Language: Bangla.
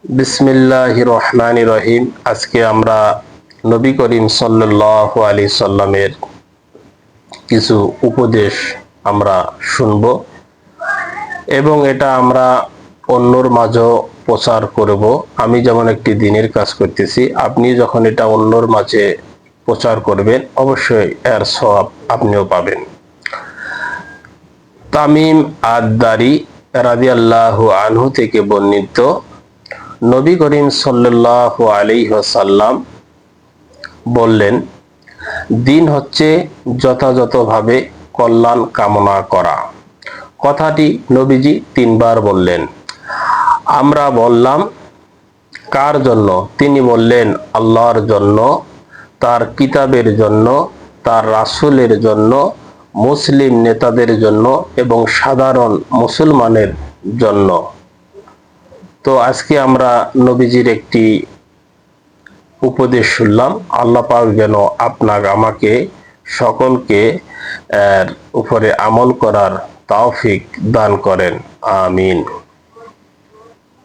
বিসমিল্লাহির রহমানির রহিম। আজকে আমরা নবী করিম সাল্লাল্লাহু আলাইহি সাল্লামের কিছু উপদেশ আমরা শুনব এবং এটা আমরা অন্যর মাঝেও প্রচার করব। আমি যেমন একটি দ্বীনের কাজ করতেছি, আপনি যখন এটা অন্যর মাঝে প্রচার করবেন অবশ্যই এর সওয়াব আপনিও পাবেন। তামিম আদ-দারি রাদিয়াল্লাহু আনহু থেকে বর্ণিত, নবী করিম সাল্লাল্লাহু আলাইহি ওয়াসাল্লাম বললেন, দিন হচ্ছে যথাযথভাবে কল্যাণ কামনা করা। কথাটি নবীজি ৩ বার বললেন। আমরা বললাম, কার জন্য? তিনি বললেন, আল্লাহর জন্য, তার কিতাবের জন্য, তার রাসূলের জন্য, মুসলিম নেতাদের জন্য এবং সাধারণ মুসলমানের জন্য। তো আজকে আমরা নবীজির একটি উপদেশ শুনলাম। আল্লাহ পাক যেন আপনাকে আমাকে সকলকে এর উপরে আমল করার তৌফিক দান করেন। আমিন।